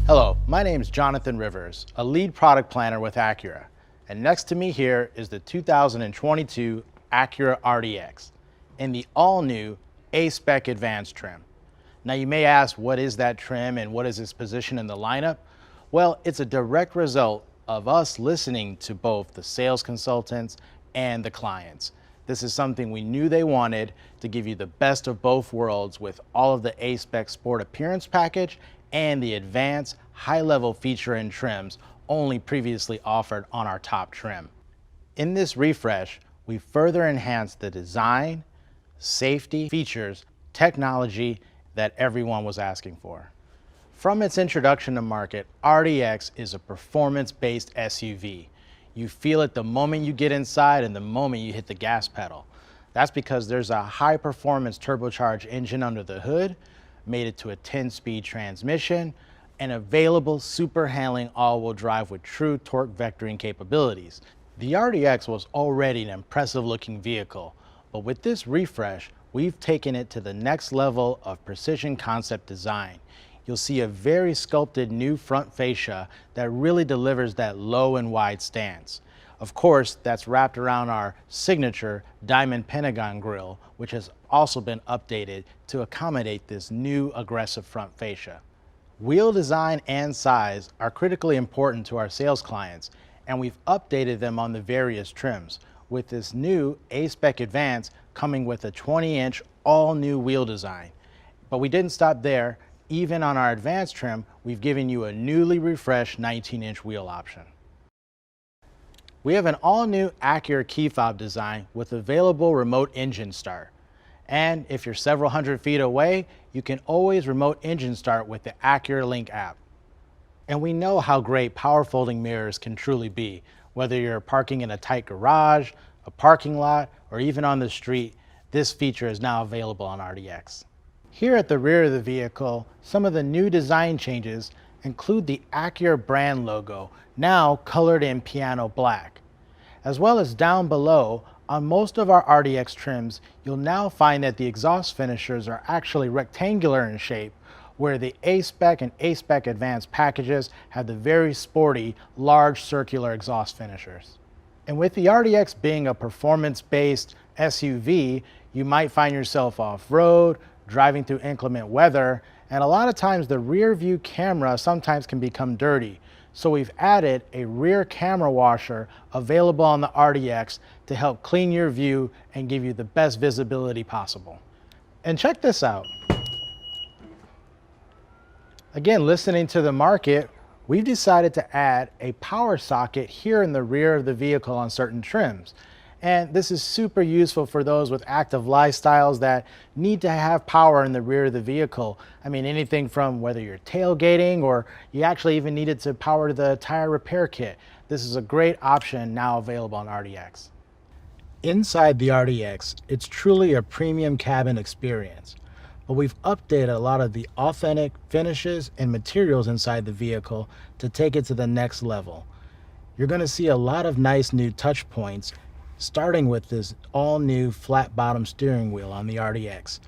Hello, my name is Jonathan Rivers, a lead product planner with Acura. And next to me here is the 2022 Acura RDX in the all-new A-Spec Advanced trim. Now you may ask, what is that trim and what is its position in the lineup? Well, it's a direct result of us listening to both the sales consultants and the clients. This is something we knew they wanted to give you the best of both worlds with all of the A-Spec Sport Appearance package and the advanced high-level feature and trims only previously offered on our top trim. In this refresh, we further enhanced the design, safety, features, technology that everyone was asking for. From its introduction to market, RDX is a performance-based SUV. You feel it the moment you get inside and the moment you hit the gas pedal. That's because there's a high-performance turbocharged engine under the hood, made it to a 10-speed transmission, and available super handling all-wheel drive with true torque vectoring capabilities. The RDX was already an impressive looking vehicle, but with this refresh, we've taken it to the next level of precision concept design. You'll see a very sculpted new front fascia that really delivers that low and wide stance. Of course, that's wrapped around our signature diamond pentagon grille, which has also been updated to accommodate this new aggressive front fascia. Wheel design and size are critically important to our sales clients, and we've updated them on the various trims, with this new A-Spec Advance coming with a 20-inch all-new wheel design. But we didn't stop there. Even on our Advanced trim, we've given you a newly refreshed 19-inch wheel option. We have an all-new Acura key fob design with available remote engine start. And if you're several hundred feet away, you can always remote engine start with the Acura Link app. And we know how great power folding mirrors can truly be, whether you're parking in a tight garage, a parking lot, or even on the street. This feature is now available on RDX. Here at the rear of the vehicle, some of the new design changes include the Acura brand logo, now colored in piano black. As well as down below, on most of our RDX trims, you'll now find that the exhaust finishers are actually rectangular in shape, where the A-Spec and A-Spec Advanced packages have the very sporty, large circular exhaust finishers. And with the RDX being a performance-based SUV, you might find yourself off-road, driving through inclement weather, and a lot of times the rear view camera sometimes can become dirty. So we've added a rear camera washer available on the RDX to help clean your view and give you the best visibility possible. And check this out. Again, listening to the market, we've decided to add a power socket here in the rear of the vehicle on certain trims. And this is super useful for those with active lifestyles that need to have power in the rear of the vehicle. I mean, anything from whether you're tailgating or you actually even needed to power the tire repair kit. This is a great option now available on RDX. Inside the RDX, it's truly a premium cabin experience, but we've updated a lot of the authentic finishes and materials inside the vehicle to take it to the next level. You're going to see a lot of nice new touch points, starting with this all-new flat bottom steering wheel on the RDX.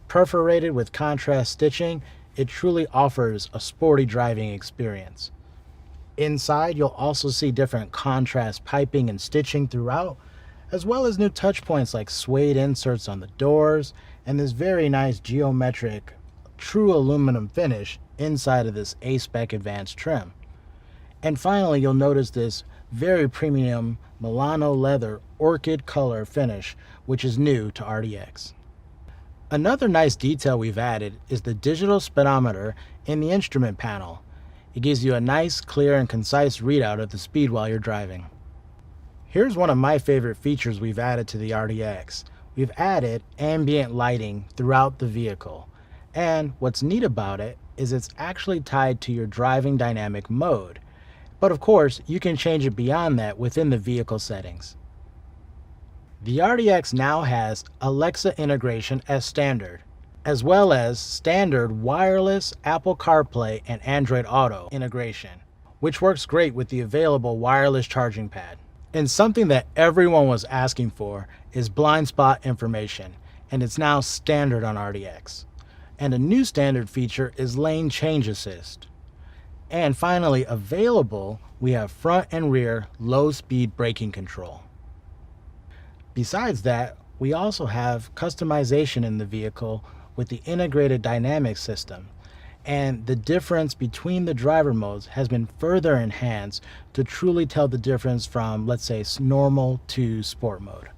Perforated with contrast stitching, it truly offers a sporty driving experience. Inside, you'll also see different contrast piping and stitching throughout, as well as new touch points like suede inserts on the doors and this very nice geometric true aluminum finish inside of this A-Spec Advanced trim. And finally, you'll notice this very premium Milano leather orchid color finish, which is new to RDX. Another nice detail we've added is the digital speedometer in the instrument panel. It gives you a nice, clear, and concise readout of the speed while you're driving. Here's one of my favorite features we've added to the RDX. We've added ambient lighting throughout the vehicle. And what's neat about it is it's actually tied to your driving dynamic mode. But of course, you can change it beyond that within the vehicle settings. The RDX now has Alexa integration as standard, as well as standard wireless Apple CarPlay and Android Auto integration, which works great with the available wireless charging pad. And something that everyone was asking for is blind spot information, and it's now standard on RDX. And a new standard feature is lane change assist. And finally, available, we have front and rear low-speed braking control. Besides that, we also have customization in the vehicle with the integrated dynamic system. And the difference between the driver modes has been further enhanced to truly tell the difference from, let's say, normal to sport mode.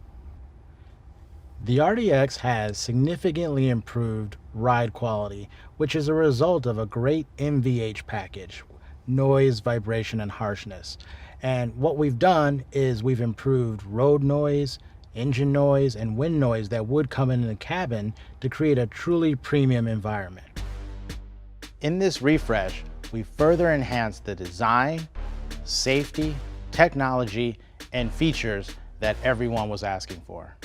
The RDX has significantly improved ride quality, which is a result of a great NVH package, noise, vibration, and harshness. And what we've done is we've improved road noise, engine noise, and wind noise that would come in the cabin to create a truly premium environment. In this refresh, we further enhanced the design, safety, technology, and features that everyone was asking for.